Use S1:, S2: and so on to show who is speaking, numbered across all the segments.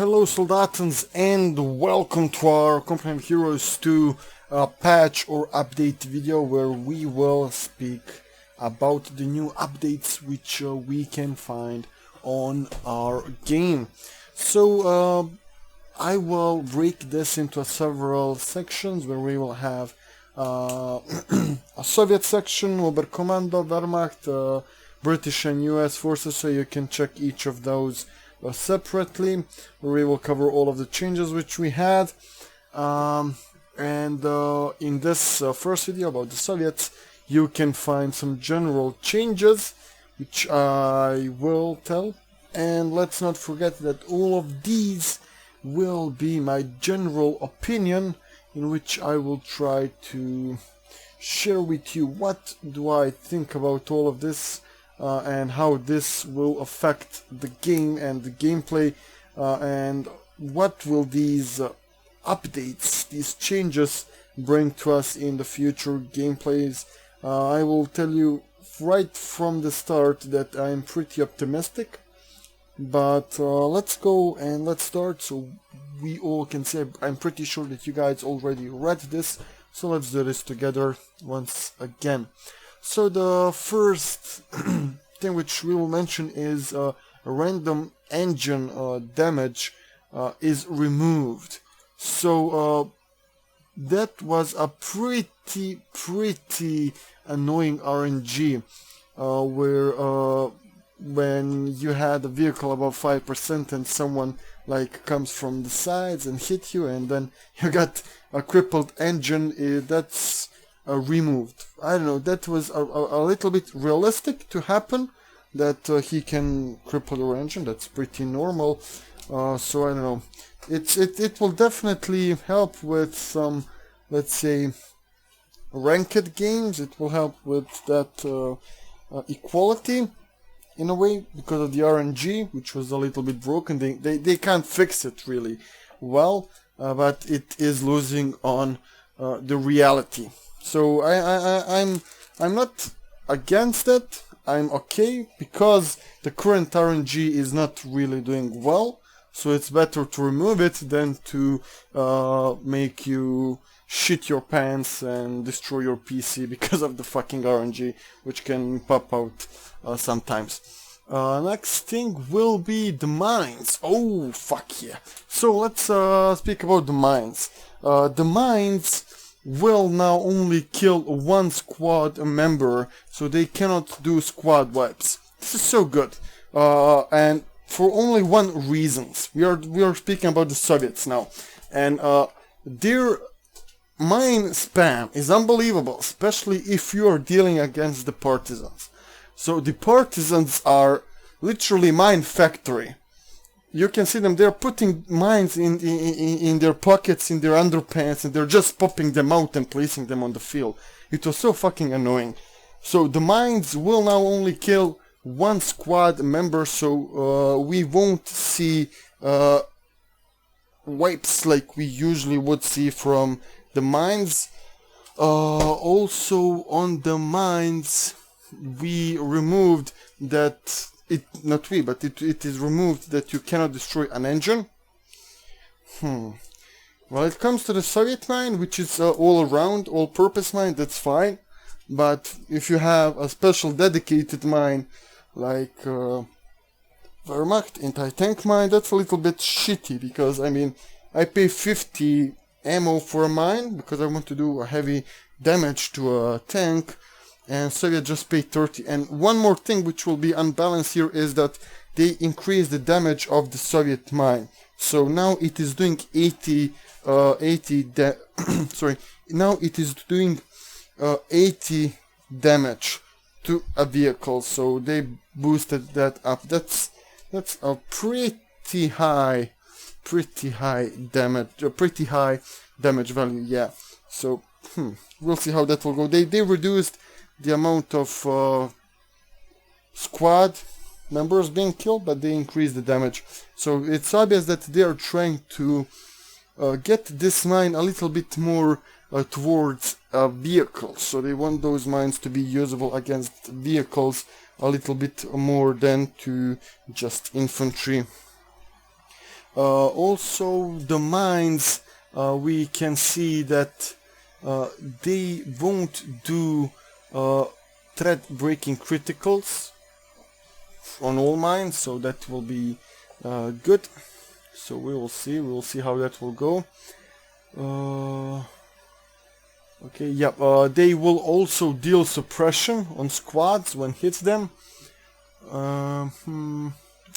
S1: Hello soldatans and welcome to our Company of Heroes 2 patch or update video where we will speak about the new updates which we can find on our game. So I will break this into several sections where we will have a Soviet section, Oberkommando, Wehrmacht, British and US forces, so you can check each of those separately, where we will cover all of the changes which we had. In this first video about the Soviets, you can find some general changes which I will tell, and let's not forget that all of these will be my general opinion, in which I will try to share with you what do I think about all of this and how this will affect the game and the gameplay, and what will these updates, these changes bring to us in the future gameplays. I will tell you right from the start that I'm pretty optimistic, but let's go and let's start so we all can say I'm pretty sure that you guys already read this, so let's do this together once again. So the first thing which we will mention is random engine damage is removed. So that was a pretty annoying RNG where when you had a vehicle above 5% and someone like comes from the sides and hit you, and then you got a crippled engine, that's removed. I don't know, that was a little bit realistic to happen, that he can cripple your engine. That's pretty normal. So I don't know, it will definitely help with some, let's say, ranked games. It will help with that equality in a way, because of the RNG, which was a little bit broken. They can't fix it really well, but it is losing on the reality. So I'm not against it. I'm okay, because the current RNG is not really doing well. So it's better to remove it than to make you shit your pants and destroy your PC because of the fucking RNG, which can pop out sometimes. Next thing will be the mines. Oh fuck yeah! So let's speak about the mines. The mines will now only kill one squad member, so they cannot do squad wipes. This is so good, and for only one reason. We are speaking about the Soviets now, and their mine spam is unbelievable, especially if you are dealing against the partisans. So the partisans are literally mine factory. You can see them, they're putting mines in their pockets, in their underpants, and they're just popping them out and placing them on the field. It was so fucking annoying. So the mines will now only kill one squad member, so we won't see wipes like we usually would see from the mines. Also on the mines, we removed that, it is removed that you cannot destroy an engine. Well, it comes to the Soviet mine, which is all around, all-purpose mine, that's fine. But if you have a special dedicated mine like Wehrmacht anti-tank mine, that's a little bit shitty, because I mean, I pay 50 ammo for a mine because I want to do a heavy damage to a tank, and Soviet just pay 30. And one more thing which will be unbalanced here is that they increase the damage of the Soviet mine. So now it is doing 80 now it is doing 80 damage to a vehicle. So they boosted that up. That's a pretty high damage, pretty high damage value. Yeah. So we'll see how that will go. They reduced the amount of squad members being killed, but they increased the damage. So it's obvious that they are trying to get this mine a little bit more towards vehicles. So they want those mines to be usable against vehicles a little bit more than to just infantry. Also the mines, we can see that they won't do thread breaking criticals on all mines, so that will be good. So we will see how that will go. Okay, yeah, they will also deal suppression on squads when hits them.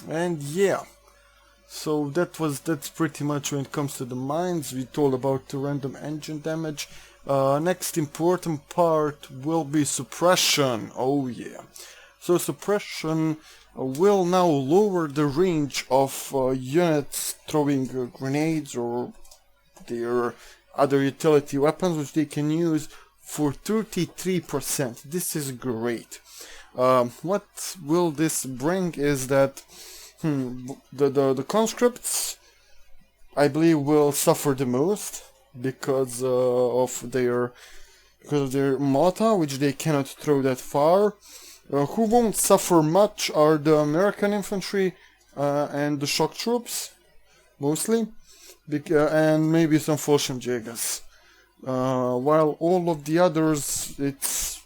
S1: And yeah, so that's pretty much when it comes to the mines. We told about the random engine damage. Next important part will be suppression. Oh yeah. So suppression will now lower the range of units throwing grenades or their other utility weapons, which they can use for 33%. This is great. What will this bring is that the conscripts, I believe, will suffer the most because of their mortar, which they cannot throw that far. Who won't suffer much are the American infantry and the shock troops, mostly, and maybe some Suppression Changes. While all of the others, it's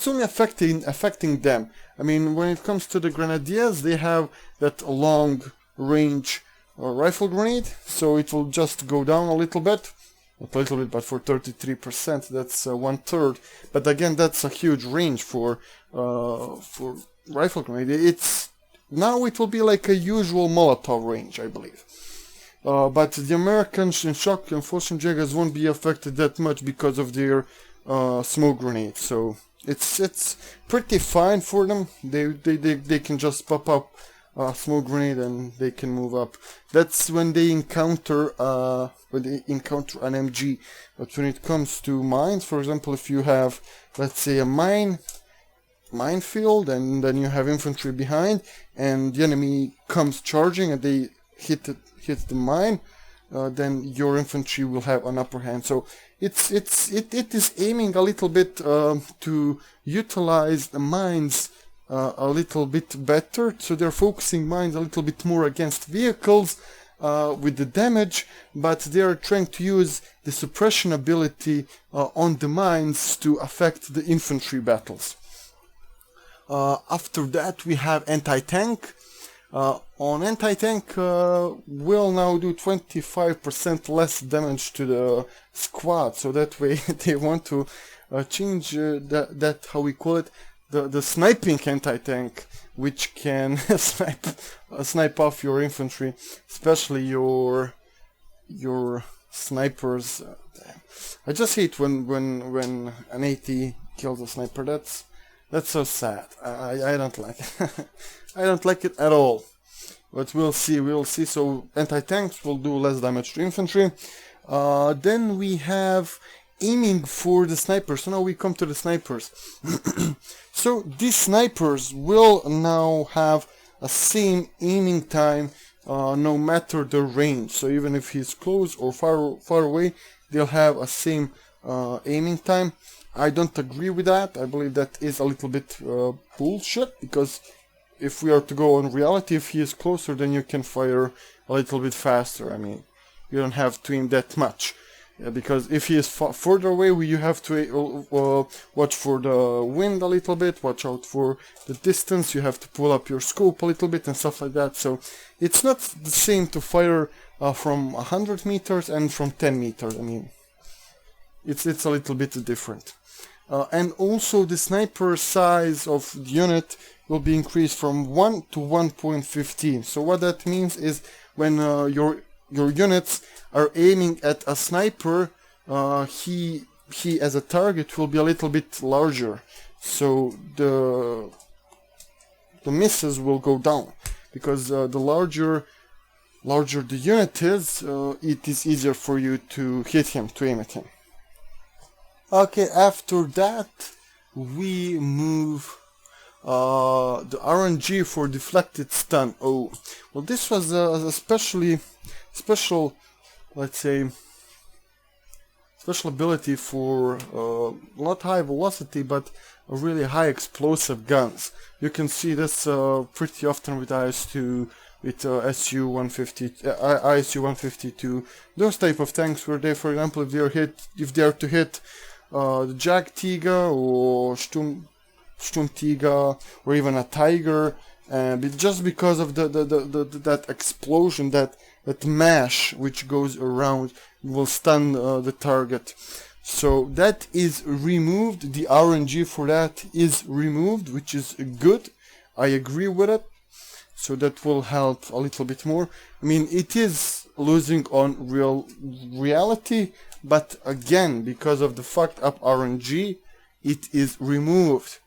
S1: only affecting them. I mean, when it comes to the grenadiers, they have that long range rifle grenade, so it will just go down a little bit. Not a little bit, but for 33%, that's 1/3. But again, that's a huge range for rifle grenade. Now it will be like a usual Molotov range, I believe. But the Americans in shock and Suppression Changes won't be affected that much because of their smoke grenade. So it's pretty fine for them. They can just pop up a smoke grenade and they can move up. That's when they encounter an MG. But when it comes to mines, for example, if you have, let's say, a minefield and then you have infantry behind and the enemy comes charging and they hit the mine, then your infantry will have an upper hand. So it is aiming a little bit to utilize the mines a little bit better. So they're focusing mines a little bit more against vehicles with the damage, but they are trying to use the suppression ability on the mines to affect the infantry battles. After that we have anti-tank. On anti-tank will now do 25% less damage to the squad, so that way they want to change that how we call it, the sniping anti-tank, which can snipe off your infantry, especially your snipers. I just hate when an AT kills a sniper. That's so sad. I don't like it. I don't like it at all. But we'll see. So anti-tanks will do less damage to infantry. Then we have aiming for the snipers. So now we come to the snipers. So these snipers will now have a same aiming time no matter the range. So even if he's close or far away, they'll have a same aiming time. I don't agree with that. I believe that is a little bit bullshit, because if we are to go on reality, if he is closer, then you can fire a little bit faster. I mean, you don't have to aim that much. Because if he is further away, you have to watch for the wind a little bit, watch out for the distance, you have to pull up your scope a little bit and stuff like that. So it's not the same to fire from 100 meters and from 10 meters. I mean, it's a little bit different. And also the sniper size of the unit will be increased from 1 to 1.15. So what that means is when your units are aiming at a sniper, he as a target will be a little bit larger, so the misses will go down, because the larger the unit is, it is easier for you to hit him, to aim at him. Okay, after that we move the RNG for deflected stun. Oh, well, this was a special, let's say, special ability for not high velocity but really high explosive guns. You can see this pretty often with IS-2 with ISU-152, those type of tanks where they, for example, if they are to hit the Jagdtiger or Sturmtiger or even a Tiger, just because of that explosion, that mash which goes around, will stun the target. So that is removed. The RNG for that is removed, which is good. I agree with it. So that will help a little bit more. I mean, it is losing on reality, but again, because of the fucked up RNG, it is removed.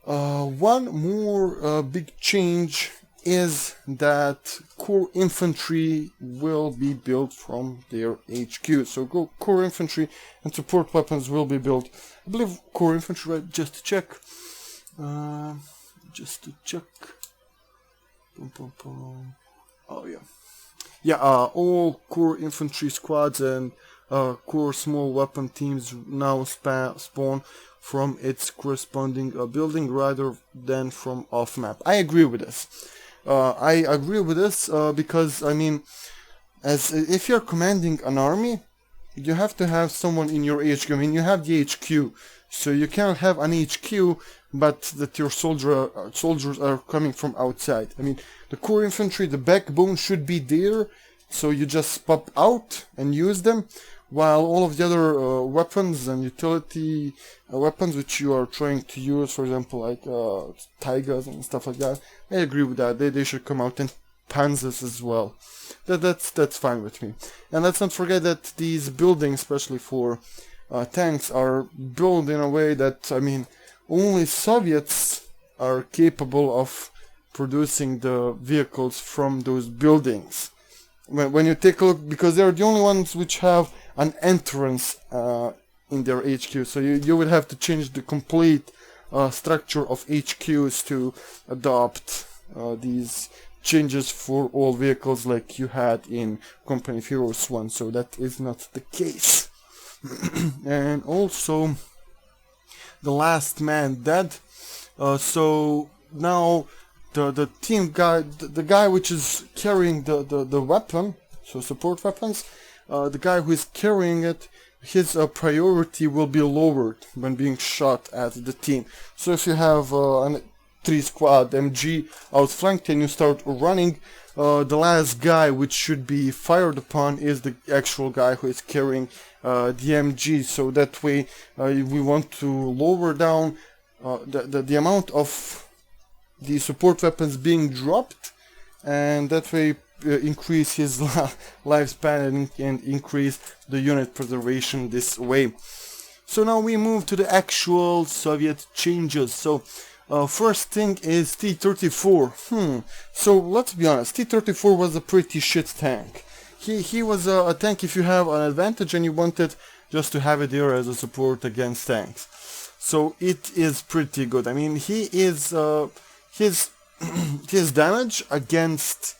S1: One more big change is that core infantry will be built from their HQ. So core infantry and support weapons will be built. I believe core infantry, right? Just to check. Oh yeah. Yeah, all core infantry squads and core small weapon teams now spawn from its corresponding building rather than from off map. I agree with this. Because, I mean, if you're commanding an army, you have to have someone in your HQ. I mean, you have the HQ, so you can't have an HQ, but that your soldiers are coming from outside. I mean, the core infantry, the backbone should be there, so you just pop out and use them, while all of the other weapons and utility weapons which you are trying to use, for example, like Tigers and stuff like that, I agree with that. They should come out, and Panzers as well. That's fine with me. And let's not forget that these buildings, especially for tanks, are built in a way that, I mean, only Soviets are capable of producing the vehicles from those buildings. When you take a look, because they're the only ones which have an entrance in their HQ, so you would have to change the complete structure of HQs to adopt these changes for all vehicles like you had in Company of Heroes 1, so that is not the case. And also the last man dead, so now the team guy, the guy which is carrying the weapon, so support weapons, the guy who is carrying it, his priority will be lowered when being shot at the team. So if you have a 3-squad MG outflanked and you start running, the last guy which should be fired upon is the actual guy who is carrying the MG. So that way we want to lower down the amount of the support weapons being dropped, and that way increase his lifespan and increase the unit preservation this way. So now we move to the actual Soviet changes. So first thing is T34. So let's be honest, T34 was a pretty shit tank. He was a tank if you have an advantage and you wanted just to have it there as a support against tanks. So it is pretty good. I mean, he is his damage against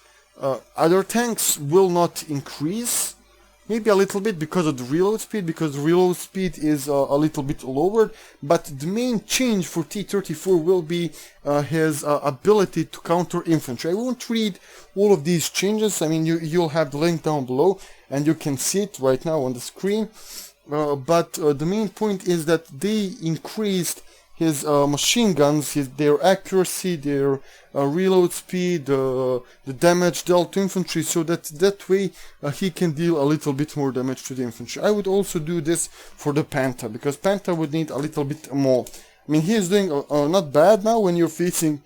S1: other tanks will not increase, maybe a little bit because of the reload speed, because the reload speed is a little bit lowered, but the main change for T34 will be his ability to counter infantry. I won't read all of these changes. I mean, you'll have the link down below and you can see it right now on the screen, but the main point is that they increased his machine guns, their accuracy, their reload speed, the damage dealt to infantry, so that way he can deal a little bit more damage to the infantry. I would also do this for the Panther, because Panther would need a little bit more. I mean, he is doing not bad now when you're facing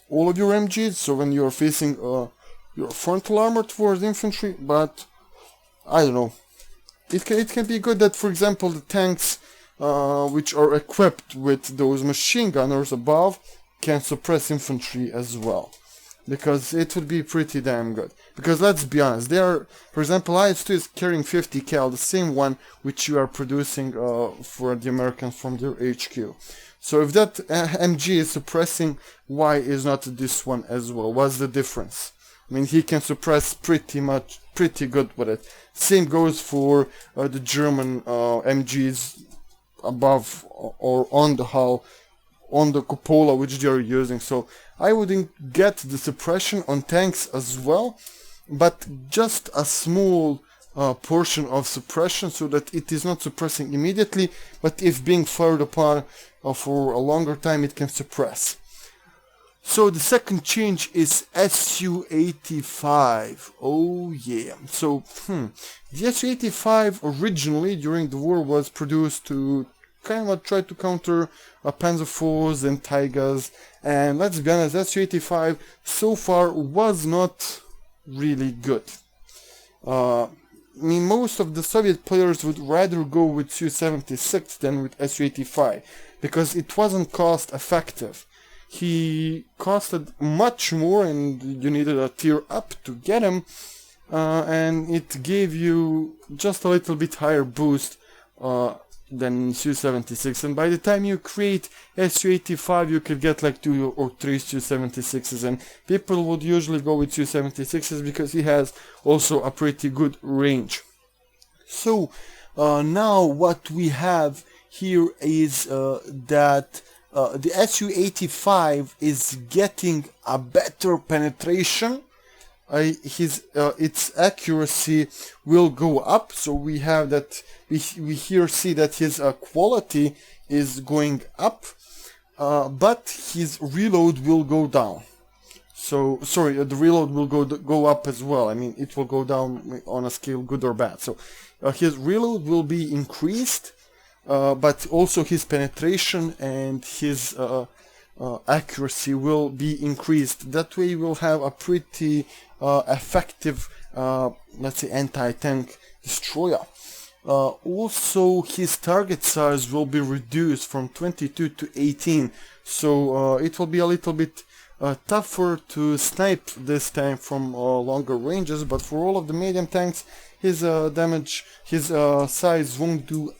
S1: all of your MGs, so when you're facing your frontal armor towards infantry, but I don't know. It can be good that, for example, the tanks which are equipped with those machine gunners above can suppress infantry as well, because it would be pretty damn good. Because let's be honest, they are, for example, IS-2 is carrying 50 cal, the same one which you are producing for the Americans from their HQ. So if that MG is suppressing, why is not this one as well? What's the difference? I mean, he can suppress pretty good with it. Same goes for the German MGs above or on the hull. on the cupola which they are using. So I wouldn't get the suppression on tanks as well, but just a small portion of suppression, so that it is not suppressing immediately, but if being fired upon for a longer time, it can suppress. So the second change is Su85. Oh yeah. So the Su85 originally during the war was produced to kind of try to counter Panzerfoes and Taigas, and let's be honest, Su85 so far was not really good. I mean, most of the Soviet players would rather go with Su-76 than with Su-85 because it wasn't cost effective. He costed much more and you needed a tier up to get him, and it gave you just a little bit higher boost than Su-76, and by the time you create Su-85 you could get like 2 or 3 Su-76s, and people would usually go with Su-76s because he has also a pretty good range. So now what we have here is that the Su-85 is getting a better penetration. Its accuracy will go up, so we have that. We here see that his quality is going up, but his reload will go down. So sorry, the reload will go up as well. I mean, it will go down on a scale good or bad. So his reload will be increased, but also his penetration and his accuracy will be increased. That way we'll have a pretty effective, let's say, anti-tank destroyer. Also, his target size will be reduced from 22 to 18, so it will be a little bit tougher to snipe this tank from longer ranges, but for all of the medium tanks, his size won't do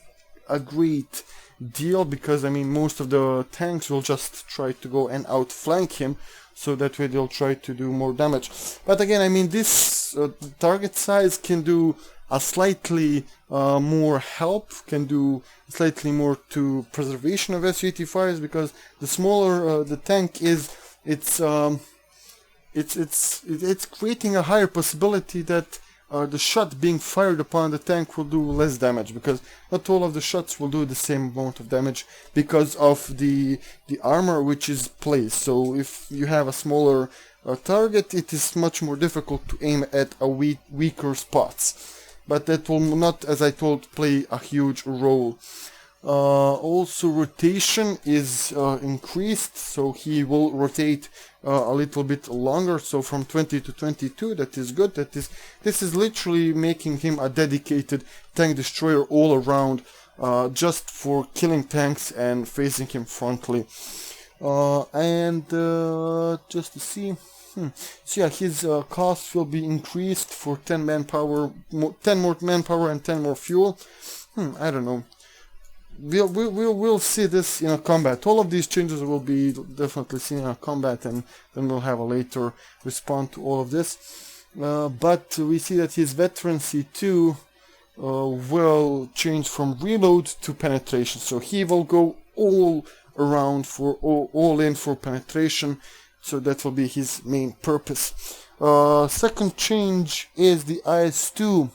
S1: a great deal, because I mean most of the tanks will just try to go and outflank him, so that way they'll try to do more damage. But again, I mean, this target size can do a slightly more help, can do slightly more to preservation of Su-85s, because the smaller the tank is, it's creating a higher possibility that the shot being fired upon the tank will do less damage, because not all of the shots will do the same amount of damage because of the armor which is placed. So if you have a smaller target, it is much more difficult to aim at a weaker spots. But that will not, as I told, play a huge role. Also, rotation is increased, so he will rotate a little bit longer, so from 20 to 22. That is good. This is literally making him a dedicated tank destroyer all around, just for killing tanks and facing him frontally. Just to see, so yeah, his cost will be increased for 10 manpower, 10 more manpower and 10 more fuel. I don't know. We'll see this in a combat. All of these changes will be definitely seen in a combat, and then we'll have a later response to all of this. But we see that his veterancy too will change from reload to penetration. So he will go all around for all in for penetration. So that will be his main purpose. Second change is the IS-2.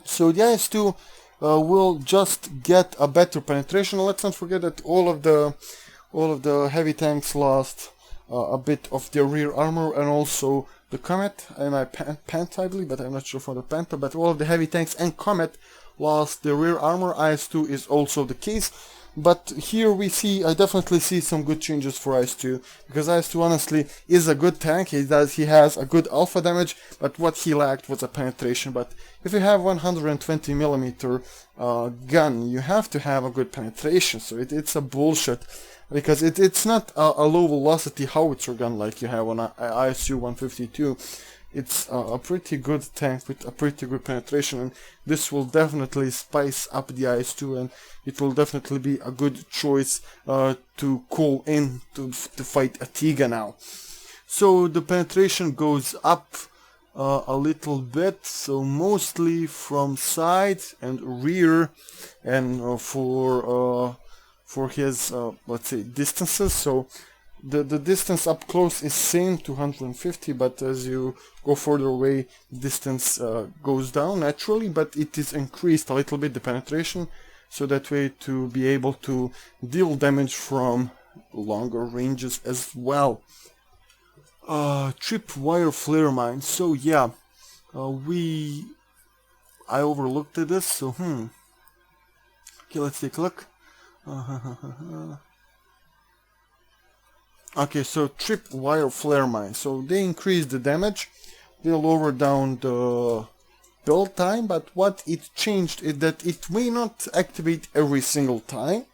S1: So the IS-2 will just get a better penetration. Let's not forget that all of the heavy tanks lost a bit of their rear armor, and also the Comet and my Panther, I believe, but I'm not sure for the Panther. But all of the heavy tanks and Comet lost their rear armor. IS-2 is also the case. But here I definitely see some good changes for IS-2, because IS-2 honestly is a good tank. He has a good alpha damage, but what he lacked was a penetration. But if you have 120mm gun, you have to have a good penetration. So it's a bullshit, because it's not a low velocity howitzer gun like you have on ISU 152. It's a pretty good tank with a pretty good penetration, and this will definitely spice up the IS-2, and it will definitely be a good choice to call in to fight Atiga now. So the penetration goes up a little bit, so mostly from side and rear, and for for his let's say distances. So the distance up close is same 250, but as you go further away, distance goes down naturally, but it is increased a little bit, the penetration, so that way to be able to deal damage from longer ranges as well. Tripwire flare mine. So yeah, I overlooked this. So okay, let's take a look. Okay, so tripwire flare mine. So they increase the damage, they lower down the build time, but what it changed is that it may not activate every single time,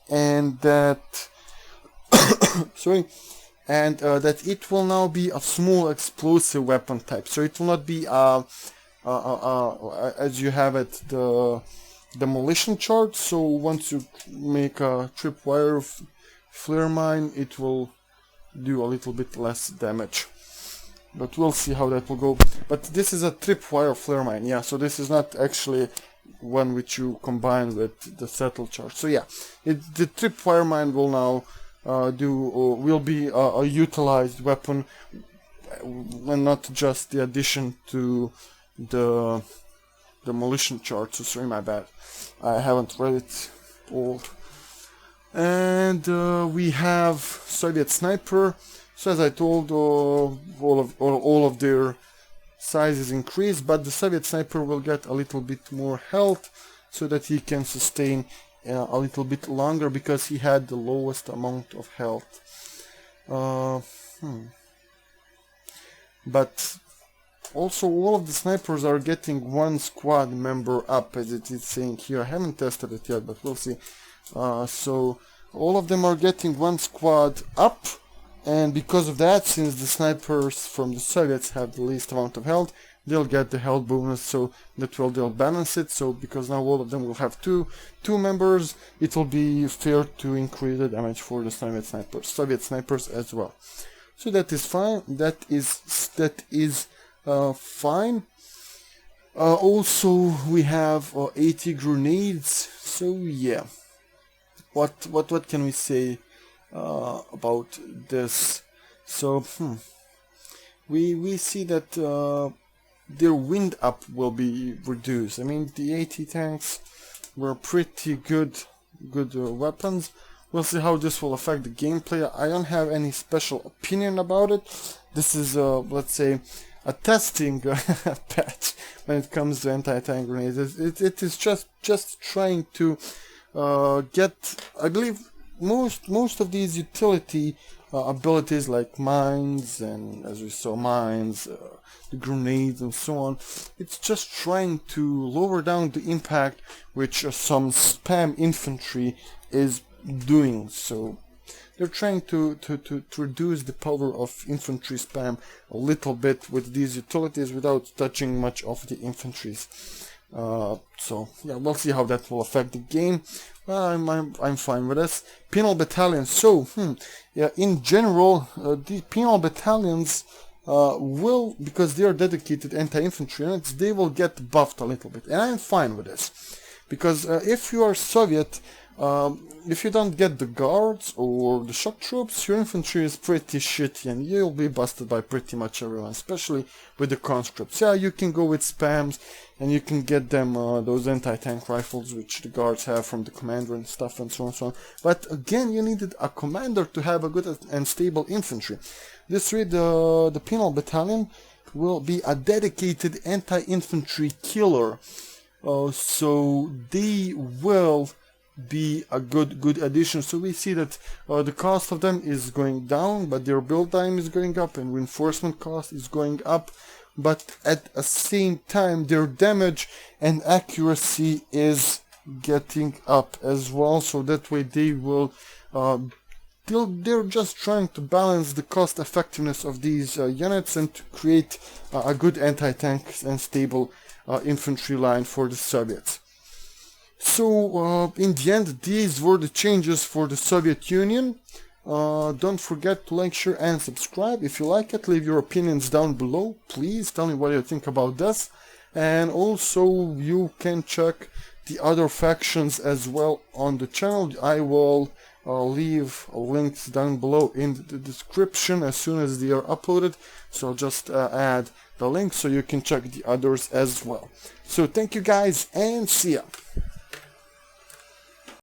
S1: and that sorry, and that it will now be a small explosive weapon type. So it will not be as you have it the demolition charge. So once you make a tripwire flare mine, it will do a little bit less damage, but we'll see how that will go. But this is a tripwire flare mine, yeah, so this is not actually one which you combine with the settle charge. So yeah, the tripwire mine will now will be a utilized weapon, and not just the addition to the demolition charge. So sorry, my bad, I haven't read it all. And we have Soviet sniper. So as I told, all of their size is increased, but the Soviet sniper will get a little bit more health, so that he can sustain a little bit longer, because he had the lowest amount of health. But also all of the snipers are getting one squad member up, as it is saying here. I haven't tested it yet, but we'll see. So all of them are getting one squad up, and because of that, since the snipers from the Soviets have the least amount of health, they'll get the health bonus, so that will they'll balance it. So because now all of them will have two members, it will be fair to increase the damage for the Soviet snipers as well. So that is fine. That is fine. Also we have 80 grenades. So yeah, what can we say about this? So we see that their wind up will be reduced. I mean, the 80 tanks were pretty good weapons. We'll see how this will affect the gameplay. I don't have any special opinion about it. This is let's say a testing patch when it comes to anti-tank grenades. It is just trying to get, I believe, most of these utility abilities like mines, and as we saw, mines, the grenades and so on. It's just trying to lower down the impact which some spam infantry is doing. So they're trying to reduce the power of infantry spam a little bit with these utilities without touching much of the infantries. So yeah, we'll see how that will affect the game. I'm fine with this. Penal battalions. So yeah, in general, the penal battalions will, because they are dedicated anti-infantry units, they will get buffed a little bit, and I'm fine with this, because if you are Soviet, if you don't get the guards or the shock troops, your infantry is pretty shitty and you'll be busted by pretty much everyone, especially with the conscripts. Yeah, you can go with spams and you can get them those anti-tank rifles which the guards have from the commander and stuff, and so on and so on. But again, you needed a commander to have a good and stable infantry. This way, the penal battalion will be a dedicated anti-infantry killer, so they will be a good addition. So we see that the cost of them is going down, but their build time is going up, and reinforcement cost is going up, but at the same time their damage and accuracy is getting up as well. So that way they will they're just trying to balance the cost effectiveness of these units and to create a good anti-tank and stable infantry line for the Soviets. So in the end, these were the changes for the Soviet Union. Don't forget to like, share and subscribe. If you like it, leave your opinions down below. Please tell me what you think about this. And also you can check the other factions as well on the channel. I will leave links down below in the description as soon as they are uploaded, so I'll just add the link so you can check the others as well. So thank you guys, and see ya.